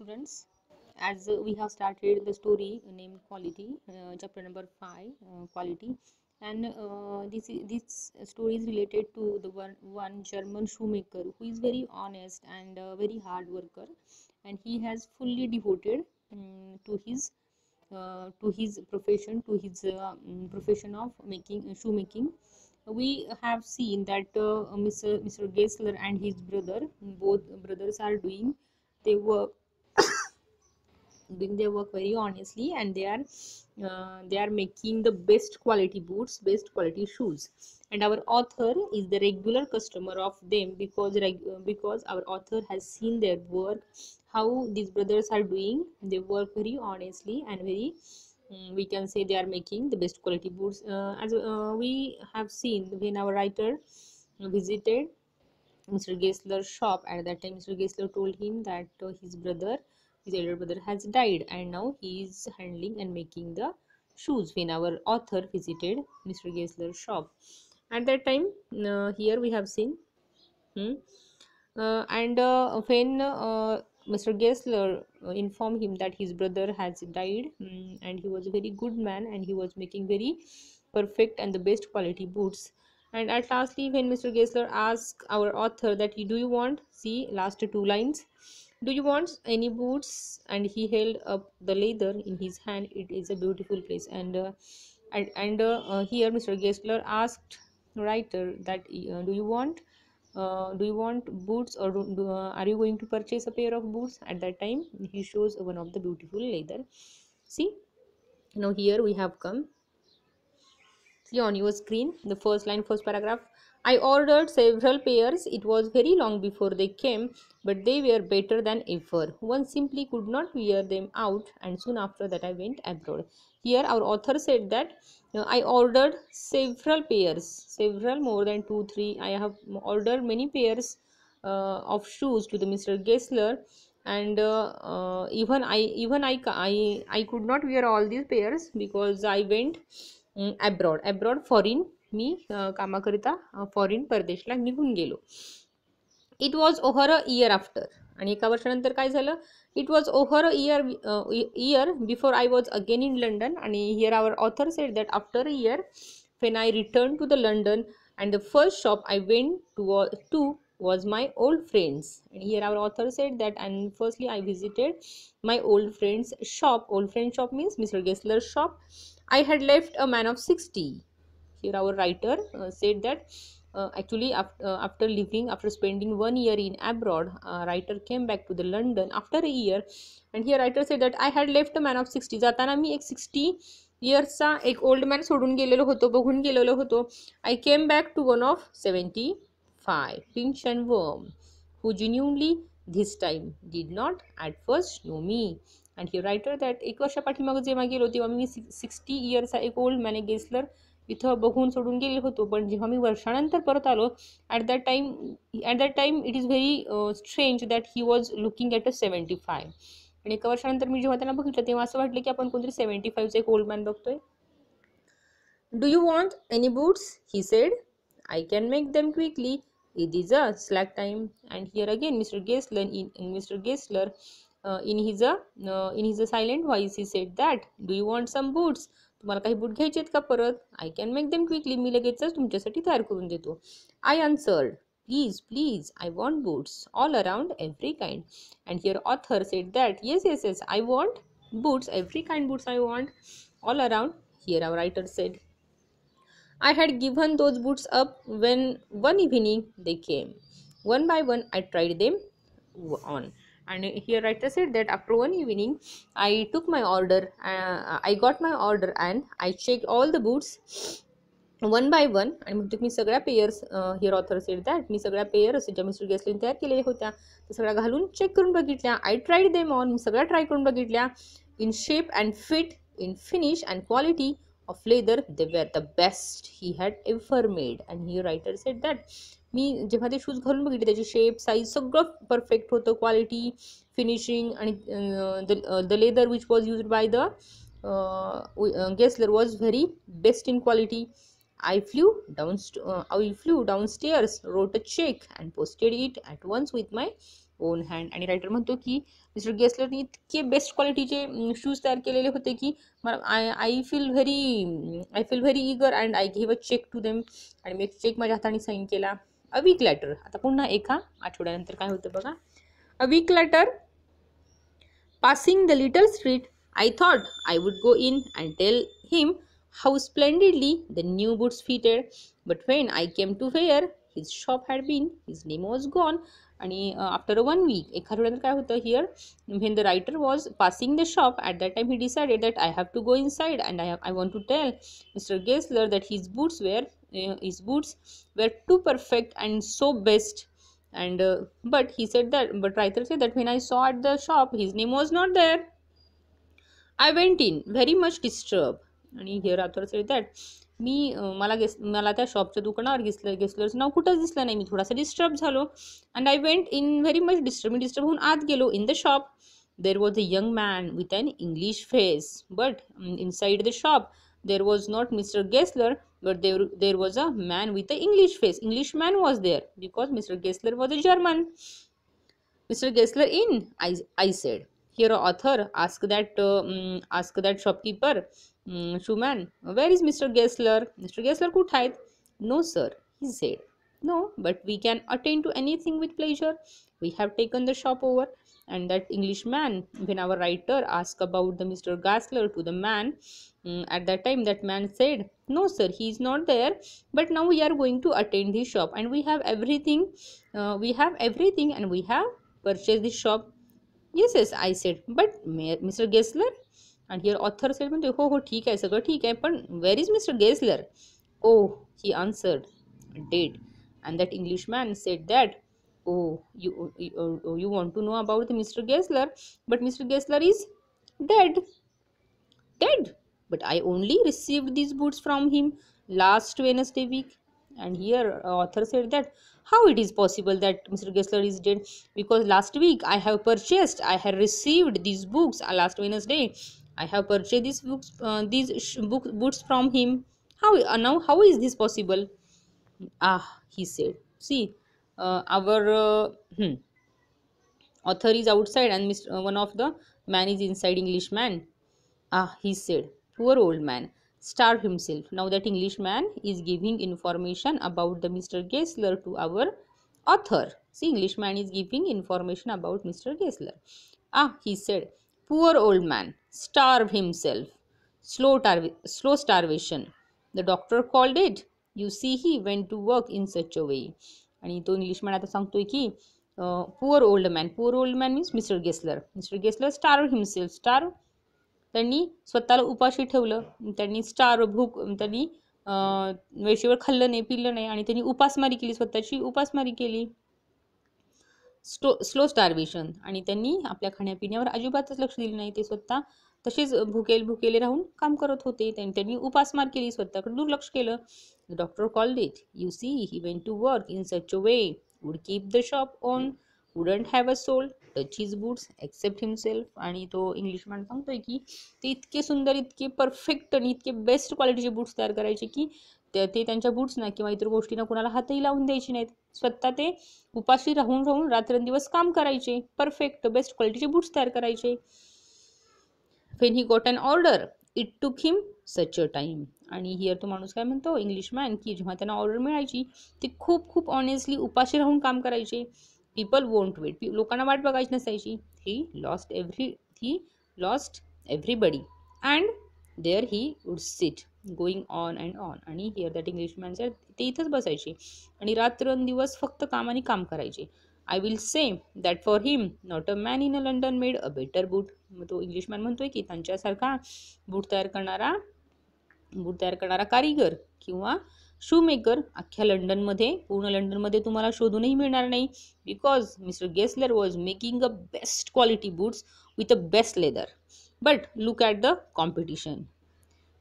students. As we have started the story named Quality, chapter number 5, Quality, and this story is related to the one German shoemaker who is very honest and very hard worker, and he has fully devoted to his profession, to his profession of making shoemaking. We have seen that Mr. Gessler and his brother, both brothers are they work doing their work very honestly, and they are making the best quality boots, best quality shoes. And our author is the regular customer of them because our author has seen their work, how these brothers are doing. They work very honestly and very we can say they are making the best quality boots, as we have seen when our writer visited Mr. Gessler's shop. At that time, Mr. Gessler told him that his elder brother, has died, and now he is handling and making the shoes. When our author visited Mr. Gessler's shop, at that time, here we have seen, hmm, and when Mr. Gessler informed him that his brother has died, and he was a very good man, and he was making very perfect and the best quality boots. And at lastly, when Mr. Gessler asked our author that, do you want, see last two lines, do you want any boots? And he held up the leather in his hand. It is a beautiful place. And here Mr. Gessler asked writer that, do you want boots, or are you going to purchase a pair of boots? At that time, he shows one of the beautiful leather. See, now here we have come. See on your screen the first line, first paragraph. I ordered several pairs. It was very long before they came, but they were better than ever. One simply could not wear them out, and soon after that I went abroad. Here our author said that I ordered several pairs, several, more than 2 3. I have ordered many pairs of shoes to the Mr. Gessler, and I could not wear all these pairs because I went abroad foreign मी कामाकरिता foreign परदेशला निघून गेलो. It was over a year after, आणि एका वर्षानंतर काय झालं, it was over a year before I was again in London. आणि here our author said that after a year when I returned to the London, and the first shop I went to was my old friends. And here our author said that, and firstly I visited my old friend's shop. Old friend shop means Mr. Gessler's shop. I had left a man of 60. Here our writer said that actually after spending 1 year in abroad, writer came back to the London after a year. And here writer said that I had left a man of 60. जाताना मी एक 60 इयर्सचा एक old man सोडून गेलेलो होतो, बघून गेलेलो होतो. I came back to one of 75, pinch and worm, who genuinely this time did not at first know me. And he writer that एक वर्षा पाठीमागे जेव्हा गेलो तेव्हा मी 60 इयर्सचा एक ओल्ड मॅन गेसलर इथं बघून सोडून गेलेलो होतो, पण जेव्हा मी वर्षानंतर परत आलो, at that time it is very strange that he was looking at a 75. आणि एका वर्षानंतर मी जेव्हा त्यांना बघितलं तेव्हा असं वाटलं की आपण कोणतरी 75चा एक ओल्ड मॅन बघतोय. Do you want any boots, he said. I can make them quickly. It is a slack time. And here again Mr. Gessler in his silent voice he said that, do you want some boots, तुम्हाला काही boot घ्यायचे आहेत का परत? I can make them quickly, मी लगेचच तुमच्यासाठी तयार करून देतो. I answered, please I want boots all around every kind. And here author said that, yes I want boots, every kind boots I want, all around. Here our writer said, I had given those boots up when one evening they came. One by one I tried them on. And here writer said that after one evening I took my order, I got my order and I checked all the boots one by one. आणि म्हणतो मी सगळ्या pairs, here author said that, मी सगळ्या pairs ज्या mister गेसलिन तयार केलेल्या होत्या त्या सगळ्या घालून चेक करून बघितल्या. आय ट्राईड देम ऑन, मी सगळ्या ट्राय करून बघितल्या. In shape and fit, in finish and quality of leather, they were the best he had ever made. And he writer said that, मी जेव्हा ते शूज घालून बघितले त्याची शेप, साईज सगळं परफेक्ट होतं. क्वालिटी, फिनिशिंग आणि the leather which was used by the Gessler was very best in quality. I flew downstairs, wrote a check and posted it at once with my own hand. आणि writer म्हणतो की mister गेसलरनी इतके best क्वालिटीचे shoes तयार केलेले होते की मला I feel very eager and I give a cheque to them. आणि मी एक चेक माझ्या हाताने साईन केला. A week later. आता पुन्हा एका आठवड्यानंतर काय होतं बघा. A week later. Passing the little street, I thought I would go in and tell him how splendidly the new boots fitted. But when I came to wear, his shop had been, his name was gone. आणि after 1 week, एका आठवड्यानंतर काय होतं here, when the writer was passing the shop, at that time he decided that I have to go inside and I want to tell Mr. Gessler that his boots were too perfect and so best. And but writer said that when I saw at the shop his name was not there. I went in very much disturbed. आणि here author said that मला त्या शॉपच्या दुकानावर गेसलरचं नाव कुठंच दिसलं नाही. मी थोडासा disturb झालो. And I went in very much disturb. मी डिस्टर्ब होऊन आत गेलो. In the shop there was a young man with an English face. But inside the shop there was not Mr. Gessler, but there was a man with an English face. Englishman was there because Mr. Gessler was a German. Mr. Gessler in, I said. Here author asked that shopkeeper, shoeman, where is Mr. Gessler? Mr. Gessler कुठे आहेत? No sir, he said. No, but we can attend to anything with pleasure. We have taken the shop over. And that Englishman, when our writer asked about the Mr. Gessler to the man, at that time that man said, no sir, he is not there, but now we are going to attend his shop and we have everything and we have purchased this shop. Yes, I said, but Mr. Gessler? And here author said, हो ठीक आहे, सगळं ठीक आहे, पण where is Mr. Gessler? Oh, he answered, dead. And that Englishman said that, oh, you want to know about the Mr. Gessler, but Mr. Gessler is dead. But I only received these boots from him last Wednesday week. And here author said that how it is possible that Mr. Gessler is dead, because last week I have received these books. Last Wednesday I have purchased books from him. How is this possible? He said, see, our author is outside and one of the man is inside. Englishman. He said, poor old man, starved himself. Now that Englishman is giving information about the Mr. Gessler to our author. See, Englishman is giving information about Mr. Gessler. He said, poor old man, starved himself. Slow starvation. The doctor called it. You see, he went to work in such a way. आणि तो इंग्लिशमॅन आता सांगतोय की poor old man means mister Gessler starved himself. त्यांनी स्वतःला उपाशी ठेवलं. त्यांनी त्यांनी वेळेवर खाल्लं नाही, पिल्लं नाही आणि त्यांनी स्वतःची उपासमारी केली. Slow starvation. आणि त्यांनी आपल्या खाण्यापिण्यावर अजिबातच लक्ष दिलं नाही. ते स्वतः तसेच भुकेले राहून काम करत होते. त्यांनी उपासमार केली, स्वतःकडे दुर्लक्ष केलं. The doctor called it. You see, he went to work in such a way, would keep the shop on, wouldn't have a soul, touch his boots except himself. आणि तो इंग्लिशमॅन सांगतोय की ते इतके सुंदर, इतके परफेक्ट आणि इतके बेस्ट क्वालिटीचे बूट्स तयार करायचे की ते त्यांच्या बूट्सना किंवा इतर गोष्टींना कोणाला हातही लावून द्यायचे नाहीत. स्वतः ते उपाशी राहून रात्रंदिवस काम करायचे. परफेक्ट बेस्ट क्वालिटीचे बूट्स तयार करायचे. When he got an order, it took him such a time. आणि हिअर तो माणूस काय म्हणतो, इंग्लिशमॅन, की जेव्हा त्यांना ऑर्डर मिळायची ते खूप ऑनेस्टली उपाशी राहून काम करायचे. People won't wait. लोकांना वाट बघायची नसायची. He lost everybody and there he would sit going on and on. आणि हिअर दॅट इंग्लिशमॅन सेड, ते इथंच बसायचे आणि रात्रंदिवस फक्त कामाने काम करायचे. I will say that for him, not a man in London made a better boot. मग तो इंग्लिशमॅन म्हणतोय की त्यांच्यासारखा बूट तयार करणारा कारीगर किंवा शूमेकर अख्ख्या पूर्ण लंडनमध्ये तुम्हाला शोधूनही मिळणार नाही. Because mister Gessler was making a best quality boots with a best leather. But look at the competition.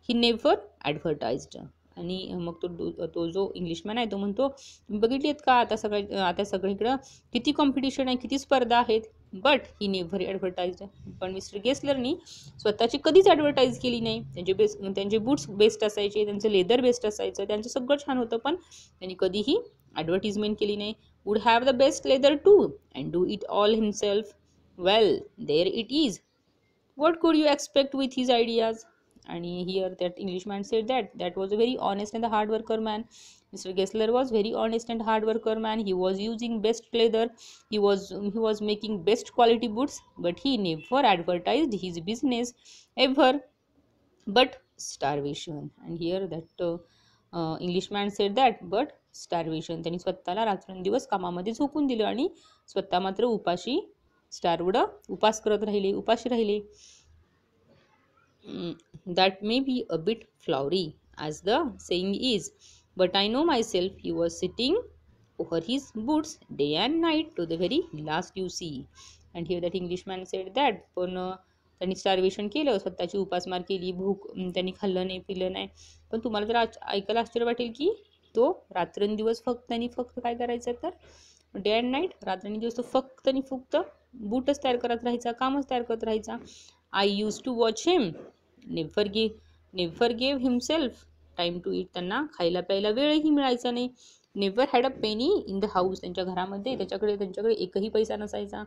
He never advertised. आणि मग तो जो इंग्लिशमॅन आहे तो म्हणतो, बघितलेत का आता सगळीकडं किती कॉम्पिटिशन आहे, किती स्पर्धा आहेत. But he never advertised. पण मिस्टर गेसलरनी स्वतःची कधीच ॲडव्हर्टाईज केली नाही. त्यांचे बूट्स बेस्ट असायचे, त्यांचं लेदर बेस्ट असायचं, त्यांचं सगळं छान होतं, पण त्यांनी कधीही ॲडव्हर्टिजमेंट केली नाही. would have the best leather too and do it all himself. Well, there it is. What could you expect with his ideas? And here that Englishman said that that was a very honest and a hard worker man. Mr. Gessler was very honest and hard worker man. He was using best leather. He was making best quality boots, but he never advertised his business ever. But starvation. And here that Englishman said that, but starvation. त्यांनी स्वतःला रात्रंदिवस कामामध्ये झोकून दिलं आणि स्वतः मात्र उपाशी स्टार्वड उपास करत राहिले, उपाशी राहिले. That may be a bit flowery, as the saying is, but I know myself he was sitting over his boots day and night to the very last you see. And here that Englishman said that, पण त्यांनी starvation केलं, स्वतःची उपासमार केली, भूक त्यांनी खाल्लं नाही, पिलं नाही. पण तुम्हाला जर ऐकायला आश्चर्य वाटेल की तो रात्रंदिवस फक्त काय करायचं तर डे अँड नाईट, रात्रंदिवस तो फक्त आणि फक्त बूटच तयार करत राहायचा, कामच तयार करत राहायचा. I use to watch him, never gave himself time to it. त्यांना खायला प्यायला वेळही मिळायचा नाही. Never had a penny in the house. त्यांच्याकडे त्यांच्याकडे एकही पैसा नसायचा.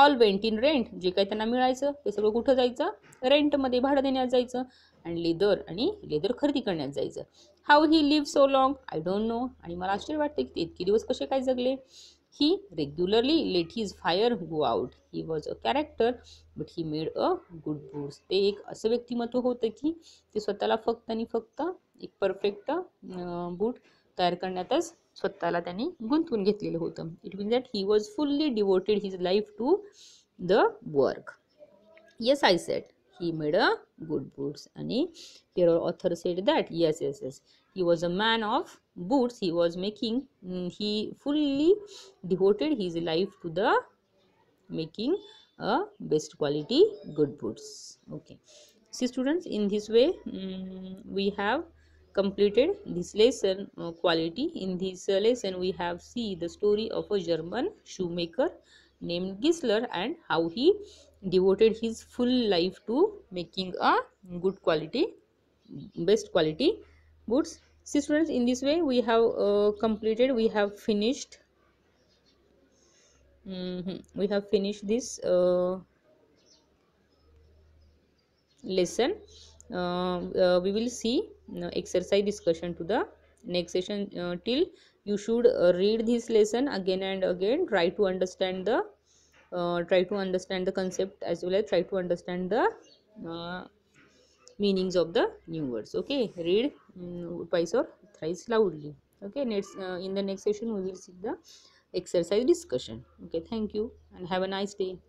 All went in rent. जे काही त्यांना मिळायचं ते सगळं कुठं जायचं, रेंटमध्ये, भाडं देण्यात जायचं. अँड लेदर खरेदी करण्यात जायचं. How he live so long I don't know. आणि मला आश्चर्य वाटते की ते इतके दिवस कसे काय जगले. He regularly let his fire go out. He was a character but he made a good boots. ते एक असं व्यक्तिमत्व होतं की ते स्वतःला फक्त आणि फक्त एक परफेक्ट बूट तयार करण्यातच स्वतःला त्यांनी गुंतवून घेतलेलं होतं. It means that he was fully devoted his life to the work. Yes I said he made a good boots. And here author said that yes, he was a man of boots. He was making he fully devoted his life to the making a best quality good boots. Okay, see students, in this way we have completed this lesson quality. In this lesson we have see the story of a German shoemaker named Gisler and how he devoted his full life to making a good quality, best quality boots. See students, in this way we have completed, we have finished this lesson. We will see exercise discussion to the next session. Till you should read this lesson again and again. Try to understand the concept as well as try to understand the meanings of the new words. Okay, read twice or thrice loudly. Okay, next in the next session we will see the exercise discussion. Okay, thank you and have a nice day.